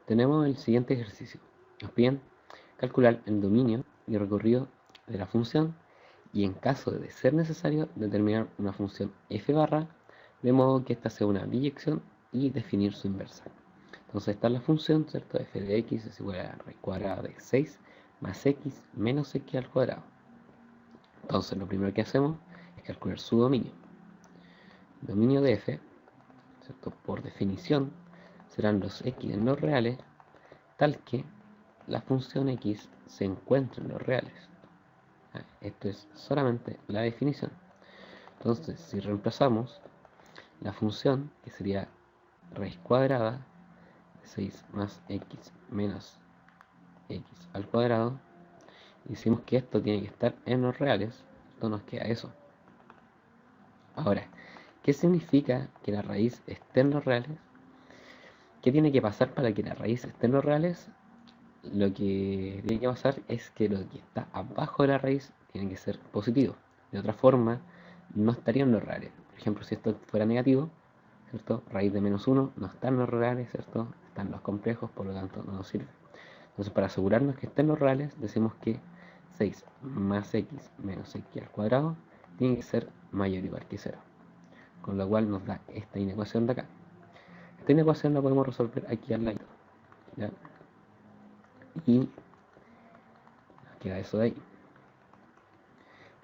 tenemos el siguiente ejercicio. Nos piden calcular el dominio y recorrido de la función y en caso de ser necesario determinar una función f barra de modo que esta sea una biyección y definir su inversa. Entonces esta es la función, ¿cierto? F de x es igual a raíz cuadrada de 6 más x menos x al cuadrado. Entonces lo primero que hacemos es calcular su dominio. Dominio de f, ¿cierto? Por definición serán los x en los reales tal que la función x se encuentre en los reales. Esto es solamente la definición. Entonces, si reemplazamos la función, que sería raíz cuadrada de 6 más x menos x al cuadrado, y decimos que esto tiene que estar en los reales, esto nos queda eso. Ahora, ¿qué significa que la raíz esté en los reales? ¿Qué tiene que pasar para que la raíz esté en los reales? Lo que tiene que pasar es que lo que está abajo de la raíz tiene que ser positivo. De otra forma, no estaría en los reales. Por ejemplo, si esto fuera negativo, ¿cierto? Raíz de menos 1 no está en los reales, ¿cierto? Están los complejos, por lo tanto no nos sirve. Entonces, para asegurarnos que estén los reales, decimos que 6 más x menos x al cuadrado tiene que ser mayor o igual que 0. Con lo cual nos da esta inecuación de acá. Esta inecuación la podemos resolver aquí al lado, ¿ya? Y nos queda eso de ahí.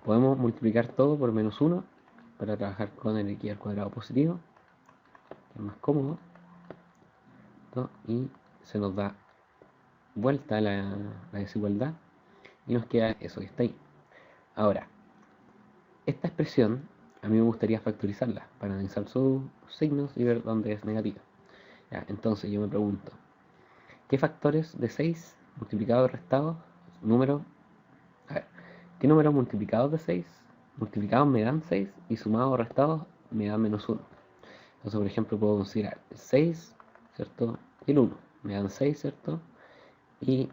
Podemos multiplicar todo por menos 1 para trabajar con el x al cuadrado positivo, que es más cómodo, ¿no? Y se nos da vuelta la desigualdad y nos queda eso que está ahí. Ahora, esta expresión a mí me gustaría factorizarla para analizar sus signos y ver dónde es negativa. Ya, entonces yo me pregunto, ¿qué factores de 6 multiplicados y restados, número, a ver, ¿qué números multiplicados de 6, multiplicados me dan 6 y sumados o restados me dan menos 1? Entonces, por ejemplo, puedo considerar el 6, ¿cierto? Y el 1, me dan 6, ¿cierto? Y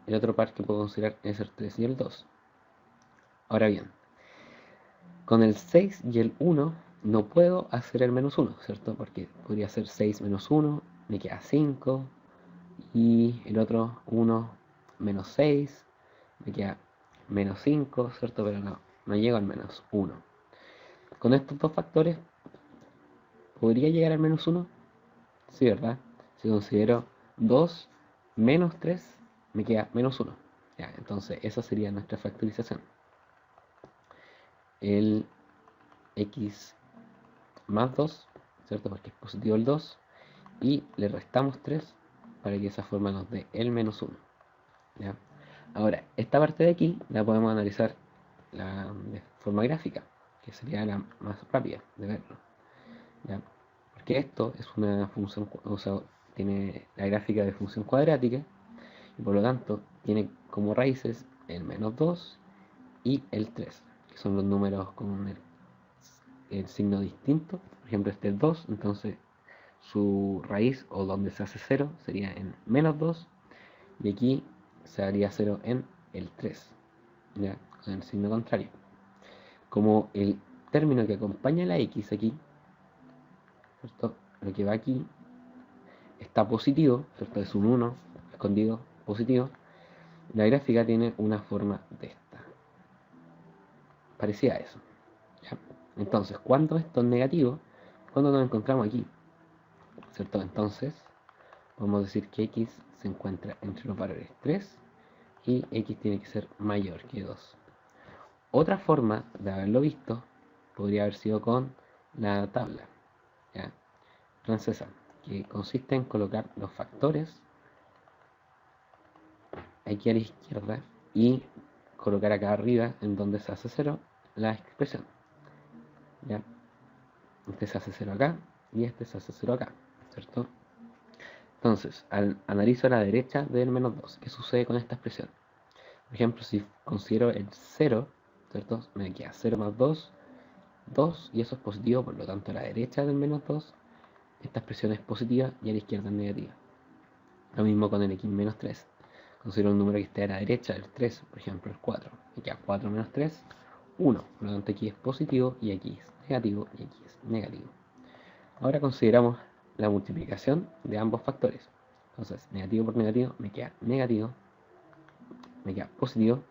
el otro par que puedo considerar es el 3 y el 2. Ahora bien, con el 6 y el 1 no puedo hacer el menos 1, ¿cierto? Porque podría ser 6 menos 1, me queda 5, y el otro 1 menos 6, me queda menos 5, ¿cierto? Pero no llego al menos 1. Con estos dos factores, ¿podría llegar al menos 1? Sí, ¿verdad? Si considero 2 menos 3, me queda menos 1. Ya, entonces esa sería nuestra factorización. El x más 2, ¿cierto? Porque es positivo el 2. Y le restamos 3 para que de esa forma nos dé el menos 1. ¿Ya? Ahora, esta parte de aquí la podemos analizar de forma gráfica, que sería la más rápida de verlo. ¿Ya? Porque esto es una función, o sea, tiene la gráfica de función cuadrática y por lo tanto tiene como raíces el menos 2 y el 3, que son los números con el signo distinto. Por ejemplo, este es 2, entonces su raíz o donde se hace 0 sería en menos 2 y aquí se haría 0 en el 3, ¿ya? Con el signo contrario. Como el término que acompaña la x aquí, ¿cierto? Lo que va aquí está positivo, ¿cierto? Es un 1 escondido positivo. La gráfica tiene una forma de esta, parecida a eso, ¿ya? Entonces, cuando esto es negativo, cuando nos encontramos aquí, ¿cierto? Entonces, podemos decir que x se encuentra entre los valores 3 y x tiene que ser mayor que 2. Otra forma de haberlo visto podría haber sido con la tabla, ¿ya? Francesa, que consiste en colocar los factores aquí a la izquierda y colocar acá arriba, en donde se hace 0, la expresión, ¿ya? Este se hace 0 acá y este se hace 0 acá, ¿cierto? Entonces, analizo a la derecha del menos 2. ¿Qué sucede con esta expresión? Por ejemplo, si considero el 0, ¿cierto? Me queda 0 más 2, 2, y eso es positivo, por lo tanto a la derecha del menos 2, esta expresión es positiva y a la izquierda es negativa. Lo mismo con el x menos 3. Considero un número que esté a la derecha del 3, por ejemplo el 4. Me queda 4 menos 3, 1. Por lo tanto aquí es positivo y aquí es negativo y aquí es negativo. Ahora consideramos la multiplicación de ambos factores. Entonces, negativo por negativo me queda negativo, me queda positivo,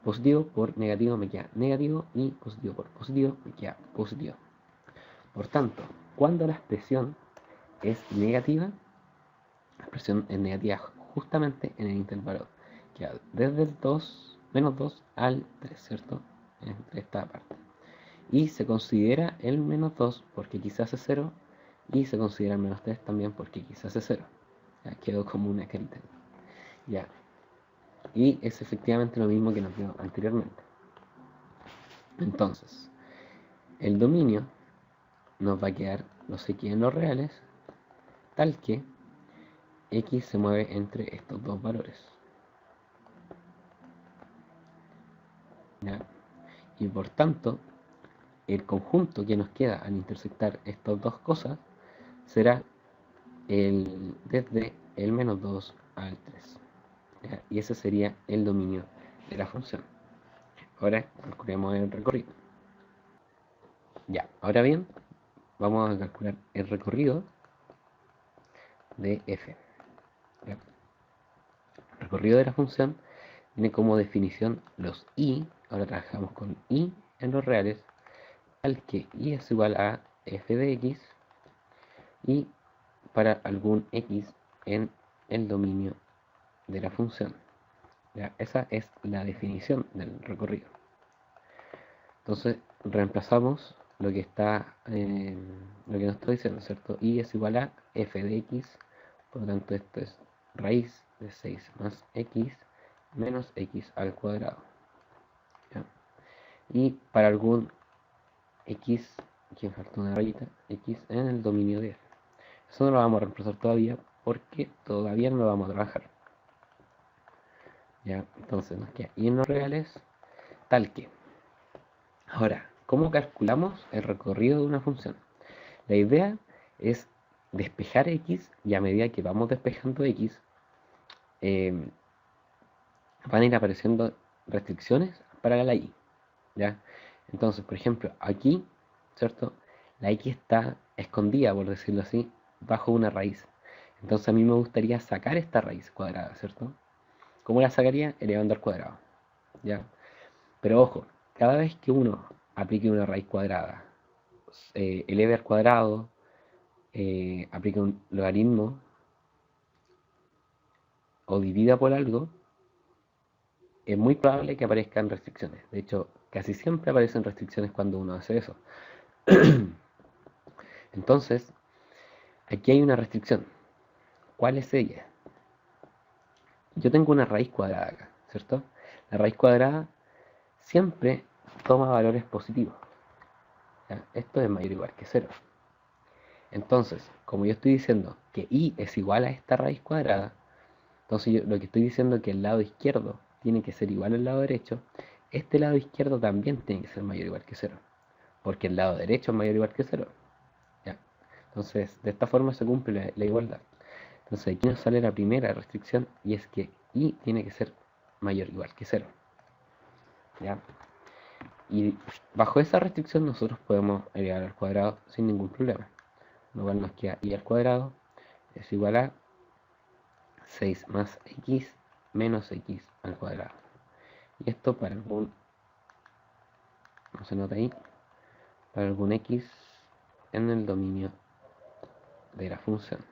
positivo por negativo me queda negativo y positivo por positivo me queda positivo. Por tanto, cuando la expresión es negativa, la expresión es negativa justamente en el intervalo que va desde el 2, menos 2 al 3, ¿cierto? Entre esta parte. Y se considera el menos 2 porque quizás es 0 y se considera el menos 3 también porque quizás es 0. Ya quedó como una carita. Ya. Y es efectivamente lo mismo que nos dio anteriormente. Entonces, el dominio nos va a quedar los x en los reales, tal que x se mueve entre estos dos valores. ¿Ya? Y por tanto, el conjunto que nos queda al intersectar estas dos cosas será desde el menos 2 al 3. ¿Ya? Y ese sería el dominio de la función. Ahora calculemos el recorrido. Ya, ahora bien, vamos a calcular el recorrido de f. ¿Ya? El recorrido de la función tiene como definición los i, ahora trabajamos con i en los reales, al que i es igual a f de x y para algún x en el dominio de la función. ¿Ya? Esa es la definición del recorrido. Entonces reemplazamos lo que está lo que nos está diciendo, ¿cierto? Y es igual a f de x, por lo tanto esto es raíz de 6 más x menos x al cuadrado. ¿Ya? Y para algún x, aquí me falta una rayita, x en el dominio de f. Eso no lo vamos a reemplazar todavía porque todavía no lo vamos a trabajar. ¿Ya? Entonces nos queda y en los reales tal que. Ahora, ¿cómo calculamos el recorrido de una función? La idea es despejar x y a medida que vamos despejando x eh, van a ir apareciendo restricciones para la y. ¿Ya? Entonces, por ejemplo, aquí, ¿cierto? La x está escondida, por decirlo así, bajo una raíz. Entonces a mí me gustaría sacar esta raíz cuadrada, ¿cierto? ¿Cómo la sacaría? Elevando al cuadrado. ¿Ya? Pero ojo, cada vez que uno aplique una raíz cuadrada, eleve al cuadrado, aplique un logaritmo o divida por algo, es muy probable que aparezcan restricciones. De hecho, casi siempre aparecen restricciones cuando uno hace eso. Entonces, aquí hay una restricción. ¿Cuál es ella? Yo tengo una raíz cuadrada acá, ¿cierto? La raíz cuadrada siempre toma valores positivos. ¿Ya? Esto es mayor o igual que 0. Entonces, como yo estoy diciendo que y es igual a esta raíz cuadrada, entonces yo lo que estoy diciendo es que el lado izquierdo tiene que ser igual al lado derecho, este lado izquierdo también tiene que ser mayor o igual que 0, porque el lado derecho es mayor o igual que 0. ¿Ya? Entonces, de esta forma se cumple la igualdad. Entonces aquí nos sale la primera restricción y es que y tiene que ser mayor o igual que 0. ¿Ya? Y bajo esa restricción nosotros podemos elevar al cuadrado sin ningún problema. Lo cual nos queda y al cuadrado es igual a 6 más x menos x al cuadrado. Y esto para algún, no se nota ahí, para algún x en el dominio de la función.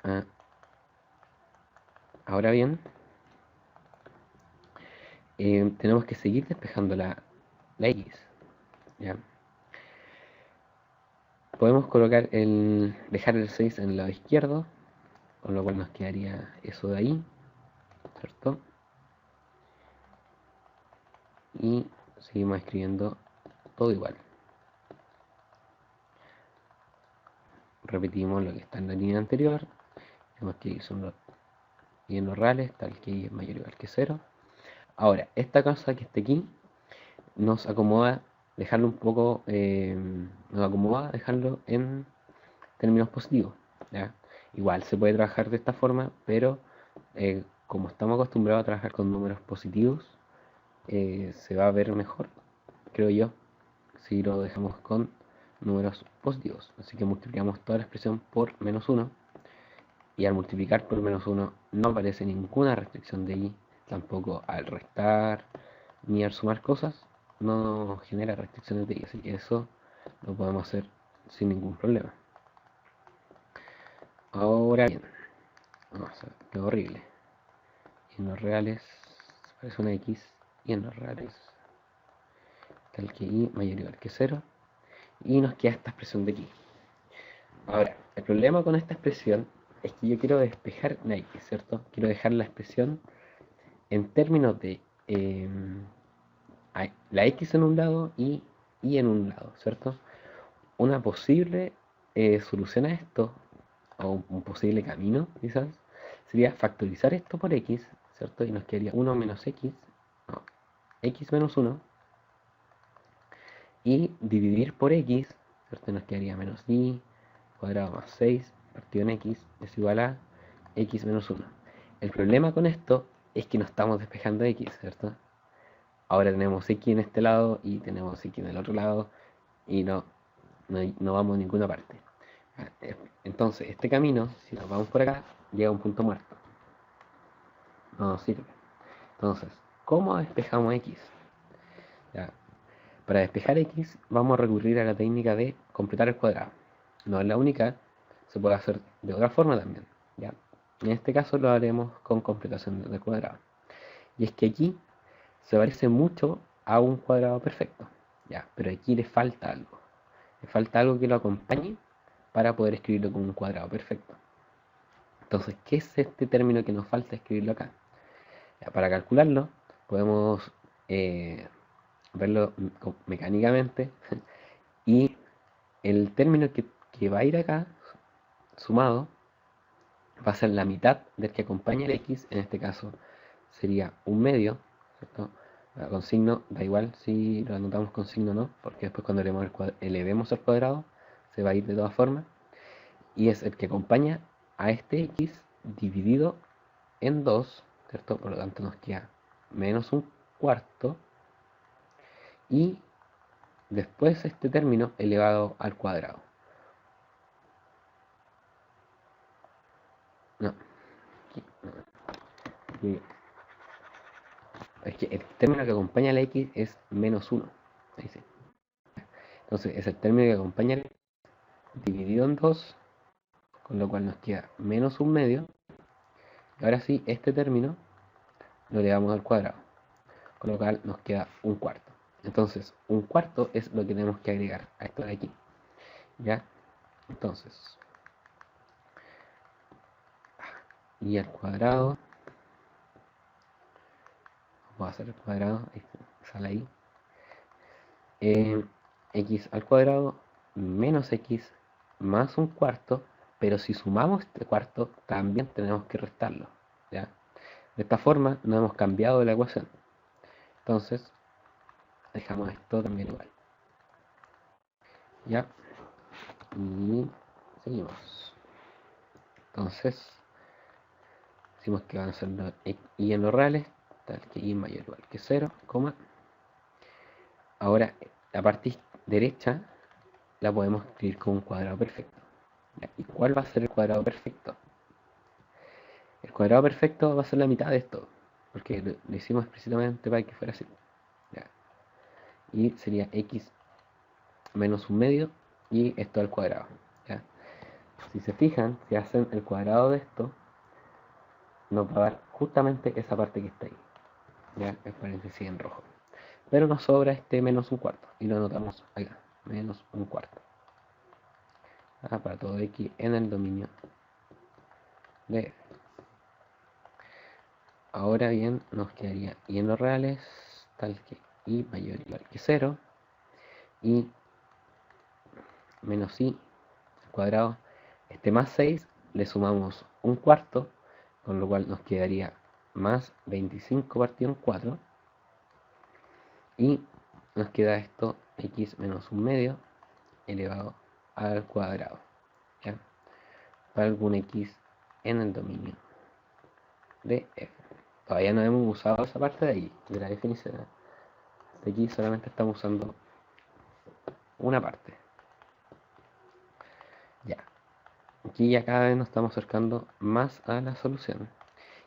Ah, ahora bien, tenemos que seguir despejando la x. ¿Ya? Podemos dejar el 6 en el lado izquierdo, con lo cual nos quedaría eso de ahí, ¿cierto? Y seguimos escribiendo todo igual. Repetimos lo que está en la línea anterior. Vemos que son los y en los reales, tal que y es mayor o igual que 0. Ahora, esta cosa que está aquí nos acomoda dejarlo un poco, nos acomoda dejarlo en términos positivos. ¿Ya? Igual se puede trabajar de esta forma, pero como estamos acostumbrados a trabajar con números positivos, se va a ver mejor, creo yo, si lo dejamos con números positivos. Así que multiplicamos toda la expresión por -1 y al multiplicar por -1 no aparece ninguna restricción de y, tampoco al restar ni al sumar cosas, no genera restricciones de y, así que eso lo podemos hacer sin ningún problema. Ahora bien, vamos a ver, qué horrible. Y en los reales aparece una x y en los reales tal que y mayor o igual que 0 y nos queda esta expresión de aquí. Ahora, el problema con esta expresión es que yo quiero despejar la x, ¿cierto? Quiero dejar la expresión en términos de la x en un lado y y en un lado, ¿cierto? Una posible solución a esto, o un posible camino, quizás, sería factorizar esto por x, ¿cierto? Y nos quedaría 1 menos x, no, x menos 1, y dividir por x, ¿cierto? Nos quedaría menos y cuadrado más 6 partido en x es igual a x menos 1. El problema con esto es que no estamos despejando x, ¿cierto? Ahora tenemos x en este lado y tenemos x en el otro lado y no vamos a ninguna parte. Entonces, este camino, si nos vamos por acá, llega a un punto muerto. No nos sirve. Entonces, ¿cómo despejamos x? Ya, para despejar x vamos a recurrir a la técnica de completar el cuadrado. No es la única, se puede hacer de otra forma también. ¿Ya? En este caso lo haremos con completación del cuadrado. Y es que aquí se parece mucho a un cuadrado perfecto. ¿Ya? Pero aquí le falta algo. Le falta algo que lo acompañe para poder escribirlo como un cuadrado perfecto. Entonces, ¿qué es este término que nos falta escribirlo acá? Ya, para calcularlo, podemos verlo mecánicamente y el término que va a ir acá, sumado, va a ser la mitad del que acompaña el x, en este caso sería un medio, ¿cierto? Con signo, da igual si lo anotamos con signo o no, porque después cuando elevemos al cuadrado, se va a ir de todas formas, y es el que acompaña a este x dividido en 2, ¿cierto? Por lo tanto nos queda menos un cuarto, y después este término elevado al cuadrado. No, aquí, es que el término que acompaña a la x es menos 1. Ahí sí. Entonces es el término que acompaña a la x dividido en 2, con lo cual nos queda menos un medio. Y ahora sí, este término lo elevamos al cuadrado, con lo cual nos queda un cuarto. Entonces, un cuarto es lo que tenemos que agregar a esto de aquí. ¿Ya? Entonces, y al cuadrado, vamos a hacer el cuadrado, sale ahí, x al cuadrado menos x más un cuarto, pero si sumamos este cuarto, también tenemos que restarlo, ¿ya? De esta forma no hemos cambiado la ecuación. Entonces, dejamos esto también igual. ¿Ya? Y seguimos. Entonces, decimos que van a ser y en los reales, tal que y mayor o igual que 0, coma. Ahora, la parte derecha la podemos escribir como un cuadrado perfecto. ¿Ya? ¿Y cuál va a ser el cuadrado perfecto? El cuadrado perfecto va a ser la mitad de esto, porque lo hicimos explícitamente para que fuera así. ¿Ya? Y sería x menos un medio y esto al cuadrado. ¿Ya? Si se fijan, si hacen el cuadrado de esto, nos va a dar justamente esa parte que está ahí. ¿Ya? El paréntesis en rojo. Pero nos sobra este menos un cuarto y lo anotamos acá, menos un cuarto. Para todo x en el dominio de f. Ahora bien, nos quedaría y en los reales, tal que y mayor o igual que 0, y menos y al cuadrado, este más 6, le sumamos un cuarto, con lo cual nos quedaría más 25 partido en 4, y nos queda esto, x menos un medio, elevado al cuadrado, ¿ya? Para algún x en el dominio de f. Todavía no hemos usado esa parte de ahí, de la definición. De aquí solamente estamos usando una parte. aquí ya cada vez nos estamos acercando más a la solución.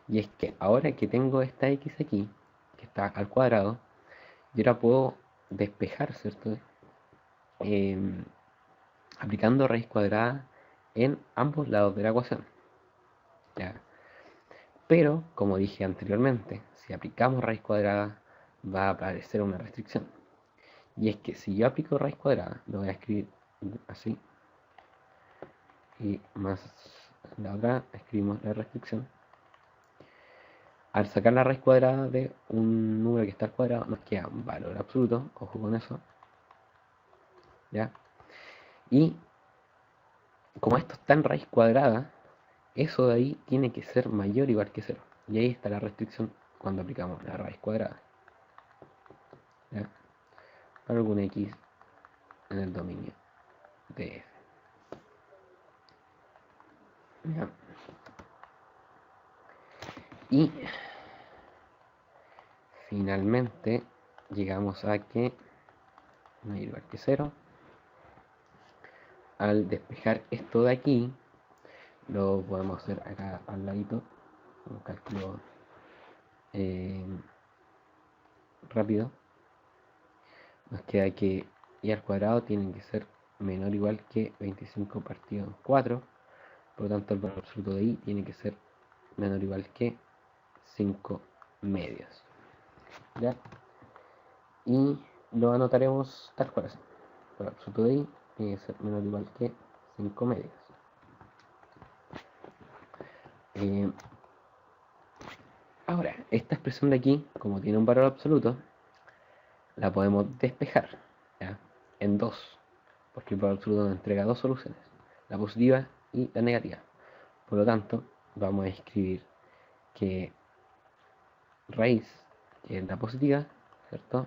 Y es que ahora que tengo esta x aquí, que está al cuadrado, yo ahora puedo despejar, ¿cierto? Em, aplicando raíz cuadrada en ambos lados de la ecuación. ¿Ya? Pero, como dije anteriormente, si aplicamos raíz cuadrada va a aparecer una restricción. Y es que si yo aplico raíz cuadrada, lo voy a escribir así, y más la otra escribimos la restricción. Al sacar la raíz cuadrada de un número que está al cuadrado, nos queda un valor absoluto, ojo con eso, ¿ya? Y como esto está en raíz cuadrada, eso de ahí tiene que ser mayor o igual que cero. Y ahí está la restricción cuando aplicamos la raíz cuadrada, ¿ya? Para algún x en el dominio de f. ¿Ya? Y finalmente llegamos a que mayor o igual que cero. Al despejar esto de aquí, lo podemos hacer acá al ladito, un cálculo eh, rápido. Nos queda que y al cuadrado tiene que ser menor o igual que 25 partido en 4, por lo tanto el valor absoluto de y tiene que ser menor o igual que 5 medios. ¿Ya? Y lo anotaremos tal cual así. El valor absoluto de y tiene que ser menor o igual que 5 medios. Eh, Ahora, esta expresión de aquí, como tiene un valor absoluto, la podemos despejar, ¿ya? En dos, porque el valor absoluto nos entrega dos soluciones, la positiva y la negativa. Por lo tanto, vamos a escribir que raíz, que es la positiva, ¿cierto?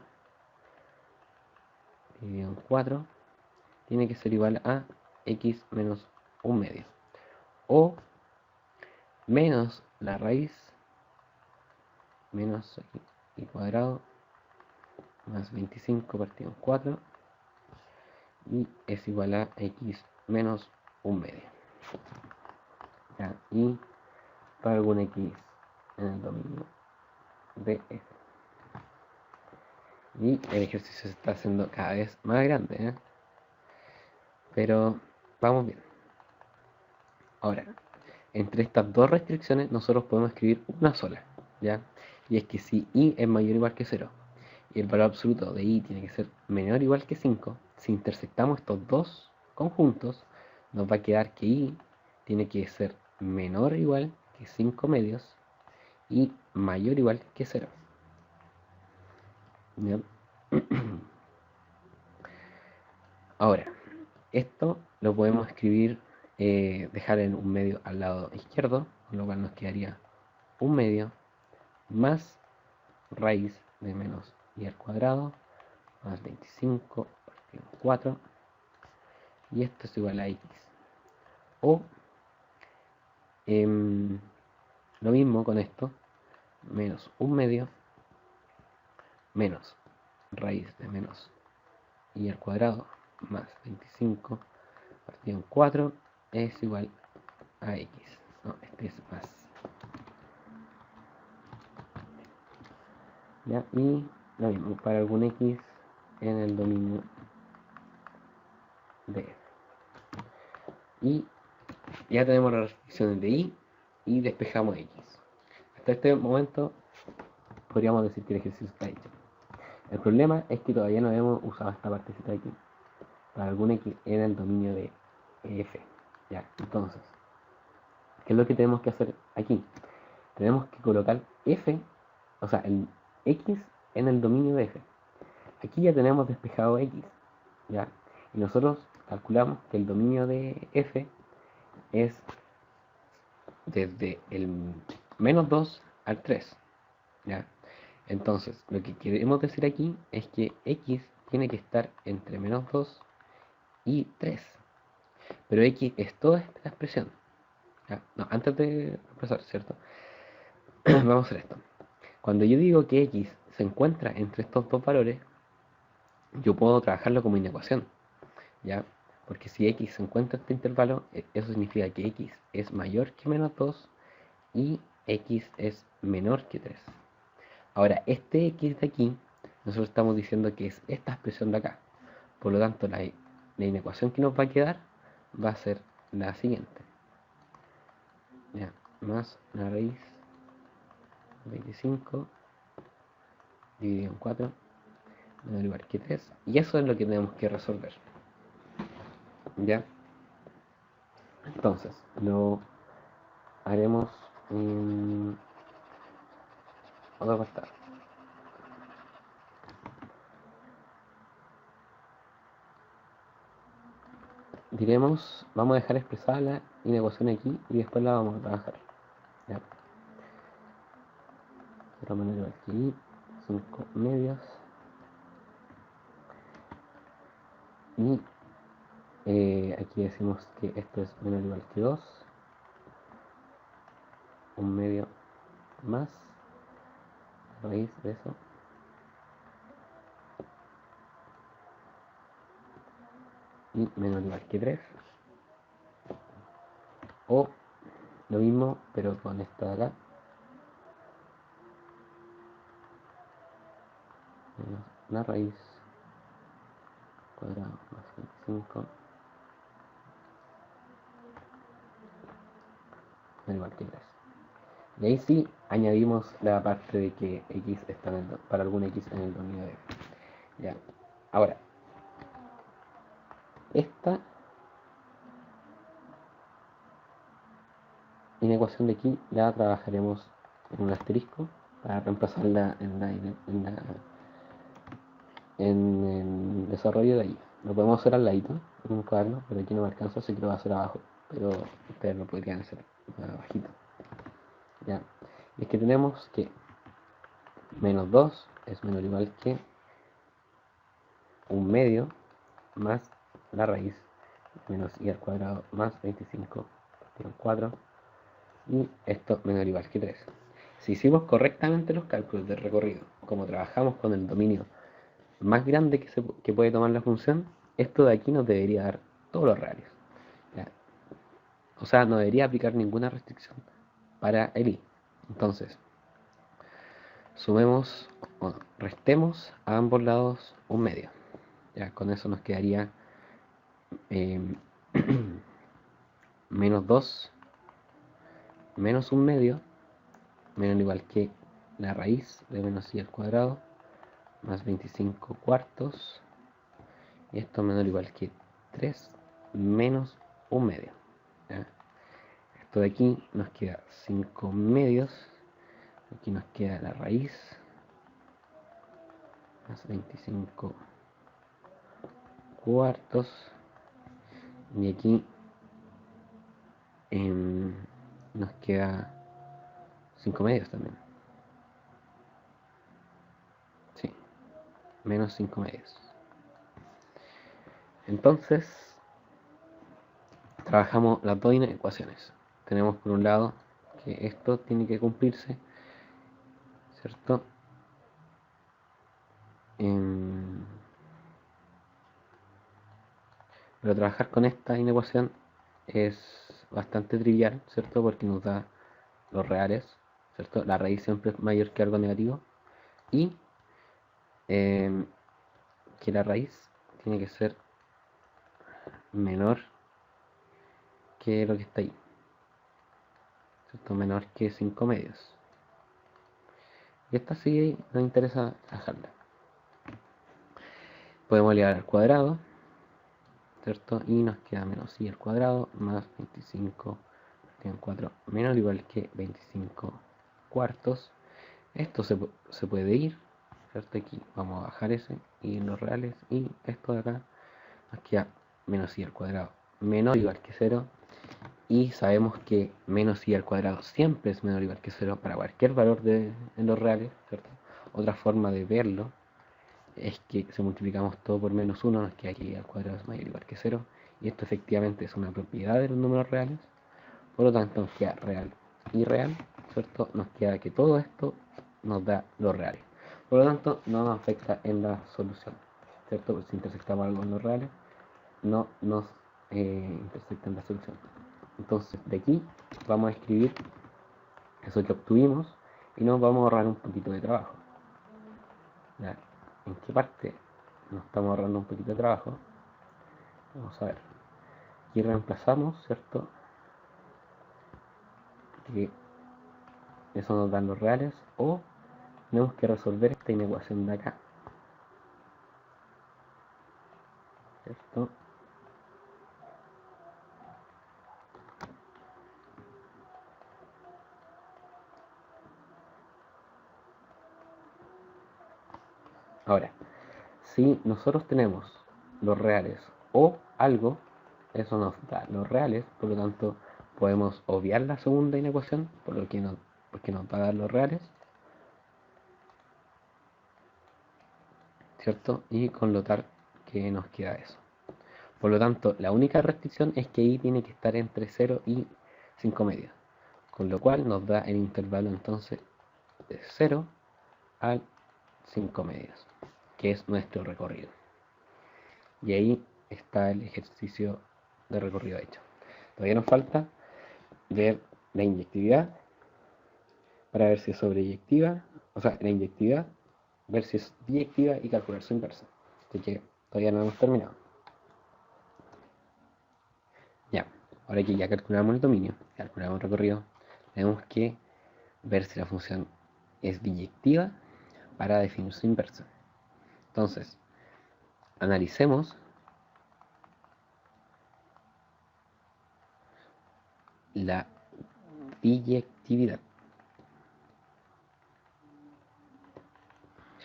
Dividido en 4, tiene que ser igual a x menos un medio. O menos la raíz, menos aquí, y cuadrado, más 25 partido en 4, y es igual a x menos un medio. ¿Ya? Y para algún x en el dominio de f. Y el ejercicio se está haciendo cada vez más grande, ¿eh? Pero vamos bien. Ahora, entre estas dos restricciones nosotros podemos escribir una sola, ¿ya? Y es que si y es mayor o igual que 0 y el valor absoluto de y tiene que ser menor o igual que 5, si intersectamos estos dos conjuntos, nos va a quedar que y tiene que ser menor o igual que 5 medios y mayor o igual que 0. ¿Ya? Ahora, esto lo podemos escribir, dejar en un medio al lado izquierdo, con lo cual nos quedaría un medio más raíz de menos y al cuadrado más 25 partido 4, y esto es igual a x. O lo mismo con esto, menos un medio menos raíz de menos y al cuadrado más 25 partido en 4 es igual a x. No, este es más. ¿Ya? Y lo mismo para algún x en el dominio de f. Y ya tenemos las restricciones de y despejamos x. Hasta este momento podríamos decir que el ejercicio está hecho. El problema es que todavía no hemos usado esta partecita de aquí para algún x en el dominio de f. Ya, entonces, ¿qué es lo que tenemos que hacer aquí? Tenemos que colocar f, o sea, el x en el dominio de f. Aquí ya tenemos despejado x, ¿ya? Y nosotros calculamos que el dominio de f es desde el menos 2 al 3, ¿ya? Entonces, lo que queremos decir aquí es que x tiene que estar entre menos 2 y 3. Pero x es toda esta expresión. ¿Ya? No, antes de empezar, ¿cierto? Vamos a hacer esto. Cuando yo digo que x se encuentra entre estos dos valores, yo puedo trabajarlo como inecuación, ¿ya? porque si x se encuentra en este intervalo, eso significa que x es mayor que menos 2 y x es menor que 3. Ahora, este x de aquí, nosotros estamos diciendo que es esta expresión de acá. Por lo tanto, la inecuación que nos va a quedar va a ser la siguiente. Ya, más la raíz 25 dividido en 4 menor o igual que 3. Y eso es lo que tenemos que resolver. ¿Ya? Entonces, lo haremos en otro apartado. Diremos, vamos a dejar expresada la inecuación aquí y después la vamos a trabajar. ¿Ya? 0 menor o igual que y, 5 medios. Y aquí decimos que esto es menor o igual que 2. Un medio más raíz de eso. Y menor o igual que 3. O lo mismo, pero con esta de acá. Menos la raíz cuadrado más 25. Menor o igual que 3. Y ahí sí añadimos la parte de que x está para algún x en el dominio de f. Ya. Ahora, esta inecuación de aquí la trabajaremos en un asterisco para reemplazarla en el desarrollo de ahí. Lo podemos hacer al ladito en un cuaderno, pero aquí no me alcanza, así que lo voy a hacer abajo. Pero ustedes lo podrían hacer más abajito. Ya. Y es que tenemos que menos 2 es menor o igual que un medio más la raíz menos y al cuadrado más 25 partido en 4 y esto menor o igual que 3. Si hicimos correctamente los cálculos del recorrido, como trabajamos con el dominio más grande que puede tomar la función, esto de aquí nos debería dar todos los reales. ¿Ya? O sea, no debería aplicar ninguna restricción para el i. Entonces, sumemos, bueno, restemos a ambos lados un medio. Ya, con eso nos quedaría eh, menos 2 menos un medio, menos igual que la raíz de menos i al cuadrado, más 25 cuartos, y esto menor o igual que 3 menos un medio. ¿Ya? Esto de aquí nos queda 5 medios, aquí nos queda la raíz, más 25 cuartos, y aquí nos queda 5 medios también. Sí, menos 5 medios. Entonces, trabajamos las dos ecuaciones. Tenemos por un lado que esto tiene que cumplirse, ¿cierto? Pero trabajar con esta inecuación es bastante trivial, ¿cierto? Porque nos da los reales, ¿cierto? La raíz siempre es mayor que algo negativo y eh, que la raíz tiene que ser menor que lo que está ahí, ¿cierto? Menor que 5 medios. Y esta sí nos interesa trabajarla. Podemos elevar al cuadrado, ¿cierto? Y nos queda menos i al cuadrado más 25 en 4 menor o igual que 25 cuartos. Esto se puede ir, ¿cierto? Aquí vamos a bajar ese y en los reales, y esto de acá nos queda menos i al cuadrado menor o igual que 0, y sabemos que menos i al cuadrado siempre es menor o igual que 0 para cualquier valor en los reales, ¿cierto? Otra forma de verlo es que si multiplicamos todo por menos 1 nos queda que i al cuadrado es mayor o igual que 0, y esto efectivamente es una propiedad de los números reales. Por lo tanto, nos queda real y real, ¿cierto? Nos queda que todo esto nos da los reales. Por lo tanto, no nos afecta en la solución, ¿cierto? Pues si intersectamos algo en los reales, no nos intersectan la solución. Entonces de aquí vamos a escribir eso que obtuvimos y nos vamos a ahorrar un poquito de trabajo. ¿Ya? ¿En qué parte nos estamos ahorrando un poquito de trabajo? Vamos a ver. Aquí reemplazamos, ¿cierto? Que eso nos da los reales, o tenemos que resolver esta inecuación de acá, ¿cierto? Ahora, si nosotros tenemos los reales o algo, eso nos da los reales, por lo tanto podemos obviar la segunda inecuación, porque nos va a dar los reales, ¿cierto? Y connotar que nos queda eso. Por lo tanto, la única restricción es que y tiene que estar entre 0 y 5 medios, con lo cual nos da el intervalo entonces de 0 a 5 medios, que es nuestro recorrido. Y ahí está el ejercicio de recorrido hecho. Todavía nos falta ver la inyectividad para ver si es sobreyectiva, o sea, la inyectividad, ver si es biyectiva y calcular su inversa. Así que todavía no hemos terminado. Ya, ahora que ya calculamos el dominio, calculamos el recorrido, tenemos que ver si la función es biyectiva para definir su inversa. Entonces, analicemos la biyectividad.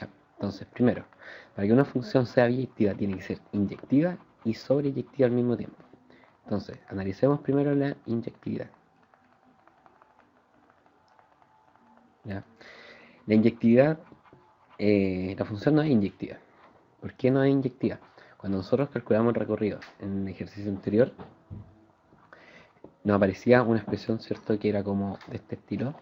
Ya, entonces, primero, para que una función sea biyectiva tiene que ser inyectiva y sobreyectiva al mismo tiempo. Entonces, analicemos primero la inyectividad. ¿Ya? La inyectividad, la función no es inyectiva. ¿Por qué no es inyectiva? Cuando nosotros calculamos el recorrido en el ejercicio anterior, nos aparecía una expresión, ¿cierto?, que era como de este estilo.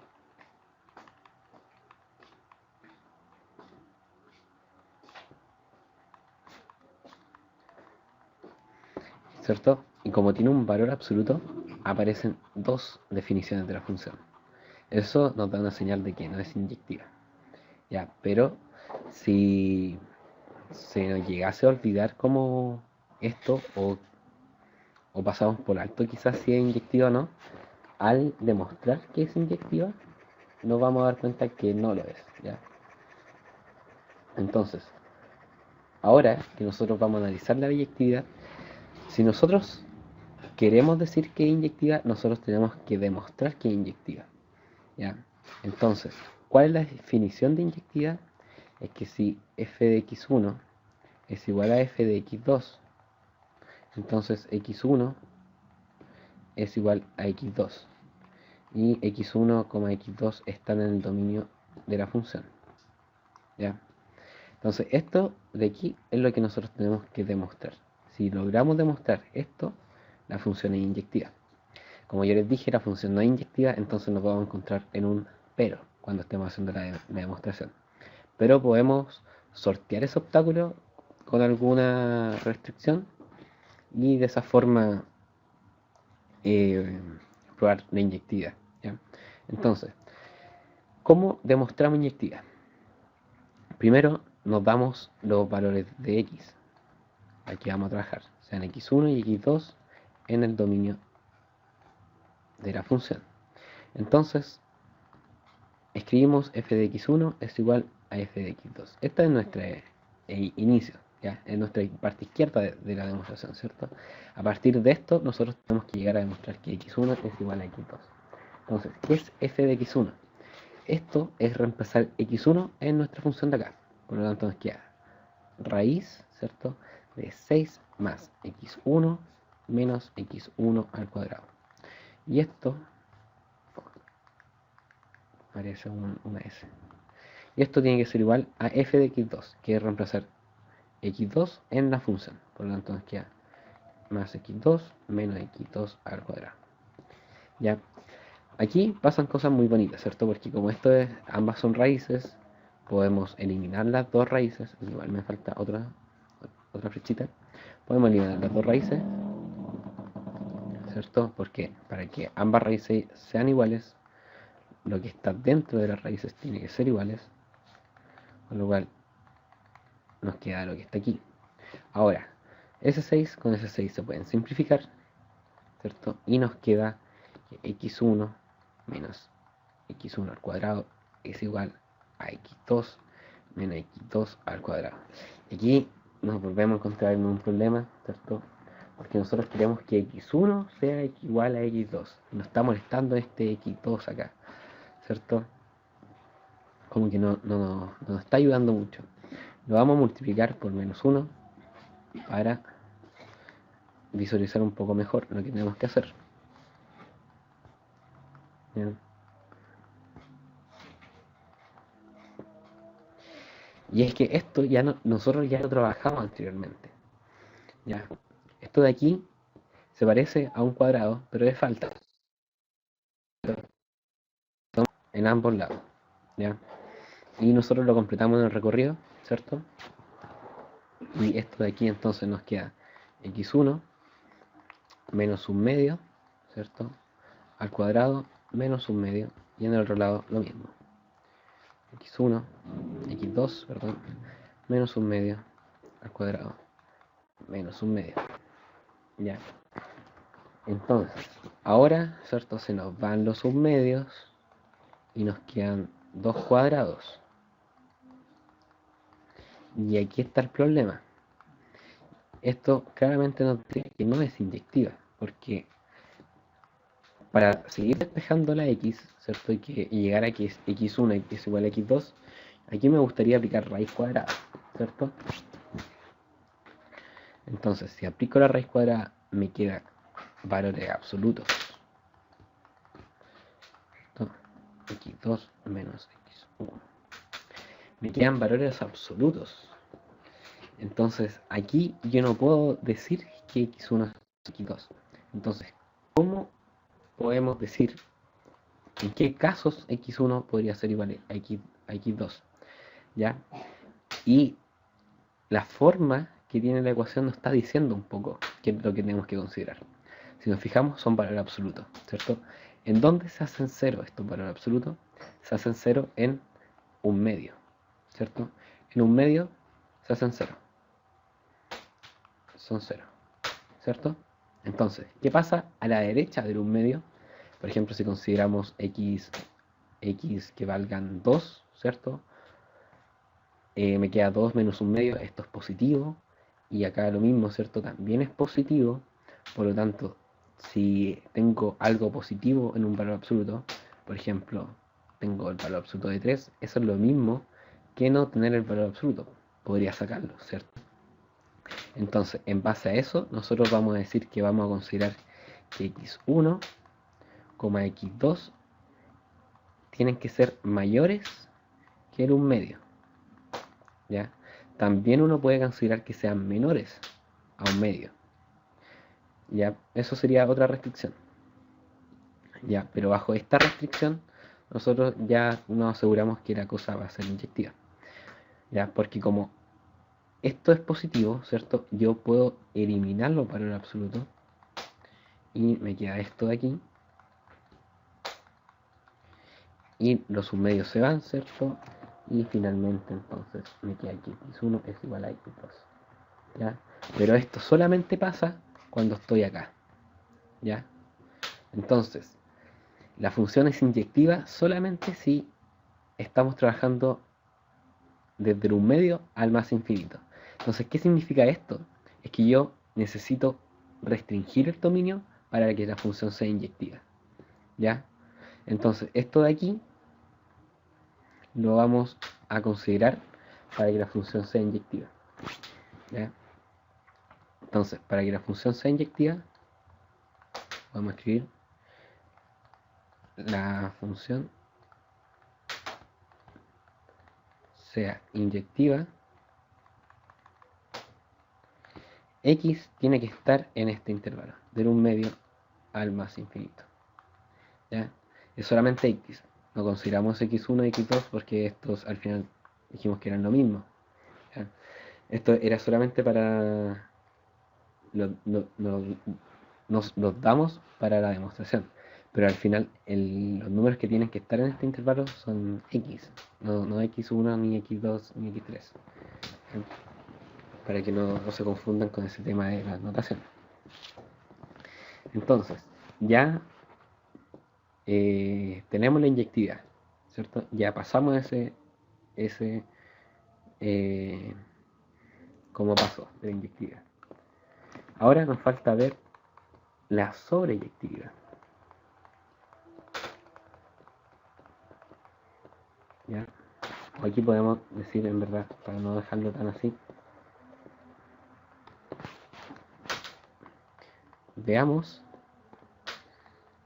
¿Cierto? Y como tiene un valor absoluto, aparecen dos definiciones de la función. Eso nos da una señal de que no es inyectiva. Ya, pero si se nos llegase a olvidar como esto, o pasamos por alto quizás si es inyectiva o no, al demostrar que es inyectiva, nos vamos a dar cuenta que no lo es. ¿Ya? Entonces, ahora que nosotros vamos a analizar la biyectividad, si nosotros queremos decir que es inyectiva, nosotros tenemos que demostrar que es inyectiva. ¿Ya? Entonces, ¿cuál es la definición de inyectividad? Es que si f de x1 es igual a f de x2, entonces x1 es igual a x2. Y x1, x2 están en el dominio de la función. ¿Ya? Entonces, esto de aquí es lo que nosotros tenemos que demostrar. Si logramos demostrar esto, la función es inyectiva. Como yo les dije, la función no es inyectiva, entonces nos vamos a encontrar en un pero cuando estemos haciendo la demostración. Pero podemos sortear ese obstáculo con alguna restricción y de esa forma probar la inyectividad. ¿Ya? Entonces, ¿cómo demostramos inyectividad? Primero nos damos los valores de x. Aquí vamos a trabajar, sean x1 y x2 en el dominio de la función. Entonces, escribimos f de x1 es igual a f de x2. Esta es nuestro inicio, ¿ya? Es nuestra parte izquierda de la demostración, ¿cierto? A partir de esto, nosotros tenemos que llegar a demostrar que x1 es igual a x2. Entonces, ¿qué es f de x1? Esto es reemplazar x1 en nuestra función de acá. Por lo tanto, nos queda raíz, ¿cierto?, de 6 más x1 menos x1 al cuadrado. Y esto parece una S. Y esto tiene que ser igual a f de x2, que es reemplazar x2 en la función. Por lo tanto, nos queda más x2 menos x2 al cuadrado. Ya, aquí pasan cosas muy bonitas, ¿cierto? Porque como esto es, ambas son raíces, podemos eliminar las dos raíces. Igual me falta otra flechita. Podemos eliminar las dos raíces, ¿cierto? Porque para que ambas raíces sean iguales, lo que está dentro de las raíces tiene que ser iguales, con lo cual nos queda lo que está aquí. Ahora, S6 con S6 se pueden simplificar, ¿cierto? Y nos queda que x1 menos x1 al cuadrado es igual a x2 menos x2 al cuadrado. Aquí nos volvemos a encontrar en un problema, ¿cierto? Porque nosotros queremos que x1 sea igual a x2. Nos está molestando este x2 acá, ¿cierto? Como que no nos está ayudando mucho. Lo vamos a multiplicar por menos 1 para visualizar un poco mejor lo que tenemos que hacer. Bien. Y es que esto ya no, nosotros ya lo trabajamos anteriormente. ¿Ya? Esto de aquí se parece a un cuadrado, pero es falta en ambos lados. ¿Ya? Y nosotros lo completamos en el recorrido, ¿cierto? Y esto de aquí entonces nos queda x1 menos un medio, ¿cierto? Al cuadrado menos un medio, y en el otro lado lo mismo. x1, x2, perdón, menos un medio al cuadrado menos un medio. Ya. Entonces, ahora, ¿cierto? Se nos van los submedios y nos quedan dos cuadrados. Y aquí está el problema. Esto claramente nos dice que no es inyectiva, porque para seguir despejando la x, ¿cierto? Y llegar a que es x1 es igual a x2, aquí me gustaría aplicar raíz cuadrada, ¿cierto? Entonces, si aplico la raíz cuadrada, me quedan valores absolutos. ¿Cierto? X2 menos x1. Me quedan valores absolutos. Entonces, aquí yo no puedo decir que x1 es x2. Entonces, ¿cómo podemos decir en qué casos x1 podría ser igual a x2? ¿Ya? Y la forma que tiene la ecuación nos está diciendo un poco qué es lo que tenemos que considerar. Si nos fijamos, son valores absolutos, ¿cierto? ¿En dónde se hacen cero estos valores absolutos? Se hacen cero en un medio, ¿cierto? En un medio se hacen cero. Son cero, ¿cierto? Entonces, ¿qué pasa a la derecha de un medio? Por ejemplo, si consideramos x que valgan 2, ¿cierto? Me queda 2 menos un medio, esto es positivo, y acá lo mismo, ¿cierto? También es positivo, por lo tanto, si tengo algo positivo en un valor absoluto, por ejemplo, tengo el valor absoluto de 3, eso es lo mismo que no tener el valor absoluto, podría sacarlo, ¿cierto? Entonces, en base a eso, nosotros vamos a decir que vamos a considerar que x1, x2 tienen que ser mayores que el un medio. ¿Ya? También uno puede considerar que sean menores a un medio. ¿Ya? Eso sería otra restricción. ¿Ya? Pero bajo esta restricción, nosotros ya nos aseguramos que la cosa va a ser inyectiva. ¿Ya? Porque como esto es positivo, ¿cierto? Yo puedo eliminarlo para el absoluto y me queda esto de aquí. Y los submedios se van, ¿cierto? Y finalmente entonces me queda que x1 es igual a x2. ¿Ya? Pero esto solamente pasa cuando estoy acá. ¿Ya? Entonces, la función es inyectiva solamente si estamos trabajando desde el un medio al más infinito. Entonces, ¿qué significa esto? Es que yo necesito restringir el dominio para que la función sea inyectiva. ¿Ya? Entonces, esto de aquí lo vamos a considerar para que la función sea inyectiva. ¿Ya? Entonces, para que la función sea inyectiva, vamos a escribir la función sea inyectiva, x tiene que estar en este intervalo, del un medio al más infinito. ¿Ya? Es solamente x, no consideramos x1 y x2 porque estos al final dijimos que eran lo mismo. ¿Ya? Esto era solamente nos los damos para la demostración. Pero al final los números que tienen que estar en este intervalo son x, no x1, ni x2, ni x3. Para que no se confundan con ese tema de la notación. Entonces, ya tenemos la inyectividad, ¿cierto? Ya pasamos ese como paso de la inyectividad. Ahora nos falta ver la sobreyectividad. ¿Ya? Aquí podemos decir en verdad, para no dejarlo tan así, veamos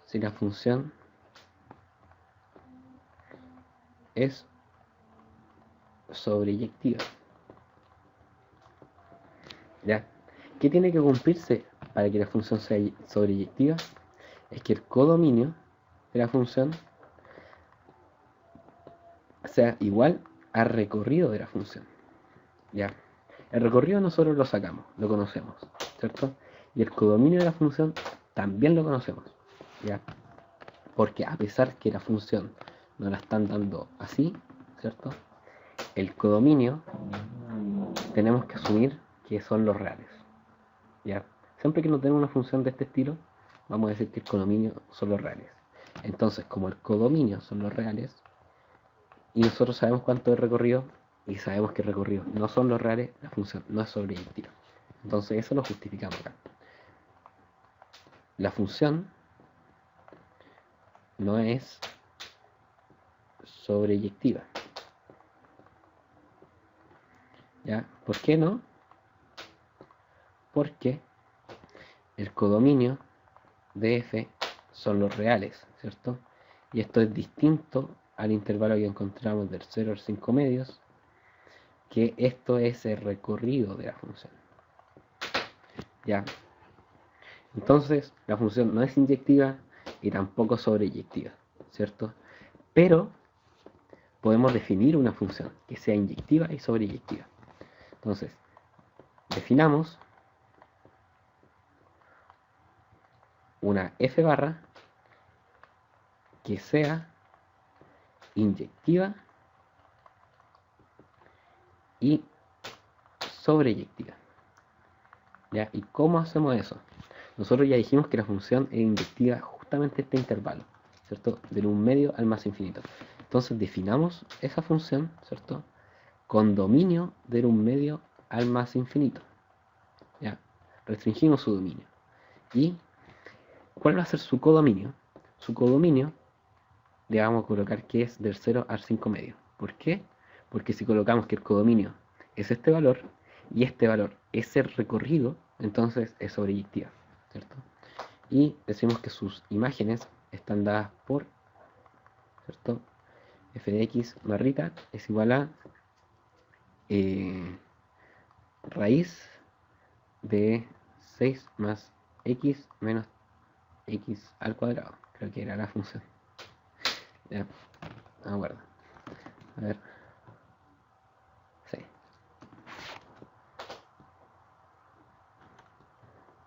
si la función es sobreyectiva. ¿Ya? ¿Qué tiene que cumplirse para que la función sea sobreyectiva? Es que el codominio de la función sea igual al recorrido de la función. ¿Ya? El recorrido nosotros lo sacamos, lo conocemos, ¿cierto? Y el codominio de la función también lo conocemos, ¿ya? Porque a pesar que la función nos la están dando así, ¿cierto? El codominio tenemos que asumir que son los reales, ¿ya? Siempre que no tenemos una función de este estilo, vamos a decir que el codominio son los reales. Entonces, como el codominio son los reales, y nosotros sabemos cuánto es recorrido, y sabemos que el recorrido no son los reales, la función no es sobreyectiva. Entonces eso lo justificamos acá. La función no es sobreyectiva. ¿Ya? ¿Por qué no? Porque el codominio de f son los reales, ¿cierto? Y esto es distinto al intervalo que encontramos del 0 al 5 medios, que esto es el recorrido de la función. ¿Ya? Entonces, la función no es inyectiva y tampoco sobreyectiva, ¿cierto? Pero podemos definir una función que sea inyectiva y sobreyectiva. Entonces, definamos una f barra que sea inyectiva y sobreyectiva. ¿Ya? ¿Y cómo hacemos eso? Nosotros ya dijimos que la función es inyectiva justamente este intervalo, ¿cierto? Del 1 medio al más infinito. Entonces definamos esa función, ¿cierto? Con dominio del 1 medio al más infinito. ¿Ya? Restringimos su dominio. ¿Y cuál va a ser su codominio? Su codominio le vamos a colocar que es del 0 al 5 medio. ¿Por qué? Porque si colocamos que el codominio es este valor y este valor es el recorrido, entonces es sobreyectiva, ¿cierto? Y decimos que sus imágenes están dadas por, ¿cierto? F de x barrita es igual a raíz de 6 más x menos x al cuadrado. Creo que era la función. Ya, aguarda. A ver. Sí.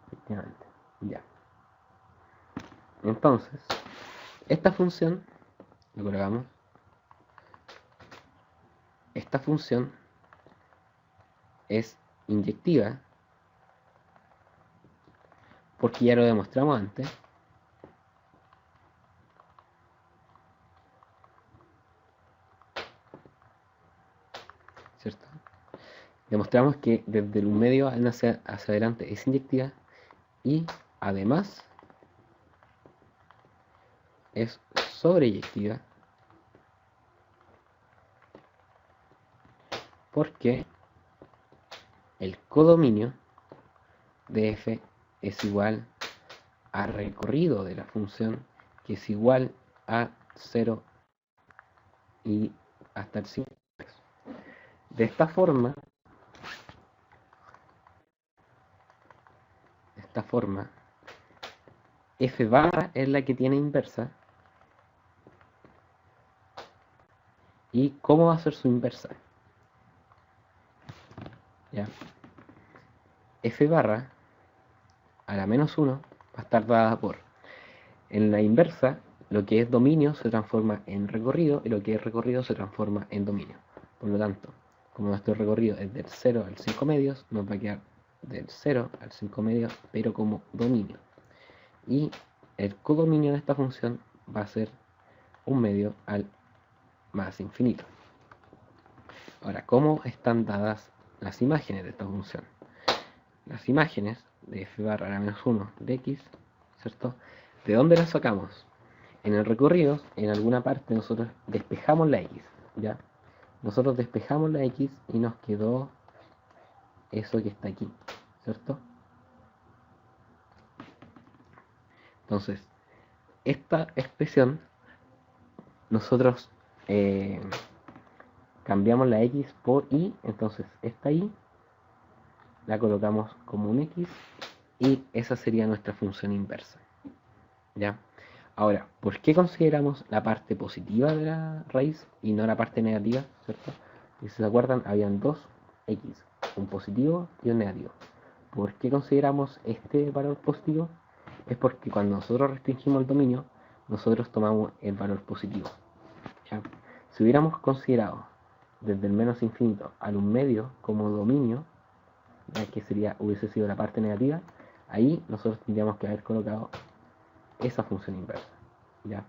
Efectivamente. Ya. Entonces, esta función, lo colocamos, esta función es inyectiva porque ya lo demostramos antes. ¿Cierto? Demostramos que desde el medio hacia adelante es inyectiva y además es sobreyectiva porque el codominio de f es igual a recorrido de la función, que es igual a 0 y hasta el 5. De esta forma, f barra es la que tiene inversa. ¿Y cómo va a ser su inversa? ¿Ya? F barra a la menos 1 va a estar dada por, en la inversa, lo que es dominio se transforma en recorrido y lo que es recorrido se transforma en dominio. Por lo tanto, como nuestro recorrido es del 0 al 5 medios, nos va a quedar del 0 al 5 medios, pero como dominio. Y el codominio de esta función va a ser un medio al más infinito. Ahora, ¿cómo están dadas las imágenes de esta función? Las imágenes de f barra a la menos 1 de x, ¿cierto? ¿De dónde las sacamos? En el recorrido, en alguna parte nosotros despejamos la x, ¿ya? Nosotros despejamos la x y nos quedó eso que está aquí, ¿cierto? Entonces, esta expresión, nosotros cambiamos la x por y, entonces esta y la colocamos como un x y esa sería nuestra función inversa, ¿ya? Ahora, ¿por qué consideramos la parte positiva de la raíz y no la parte negativa, ¿cierto? Y si se acuerdan, habían dos x, un positivo y un negativo. ¿Por qué consideramos este valor positivo? Es porque cuando nosotros restringimos el dominio, nosotros tomamos el valor positivo, ¿ya? Si hubiéramos considerado desde el menos infinito al un medio como dominio, ¿ya? Que hubiese sido la parte negativa, ahí nosotros tendríamos que haber colocado esa función inversa, ¿ya?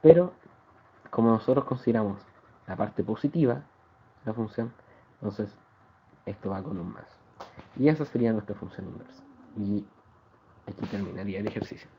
Pero como nosotros consideramos la parte positiva de la función, entonces esto va con un más. Y esa sería nuestra función inversa. Y aquí terminaría el ejercicio.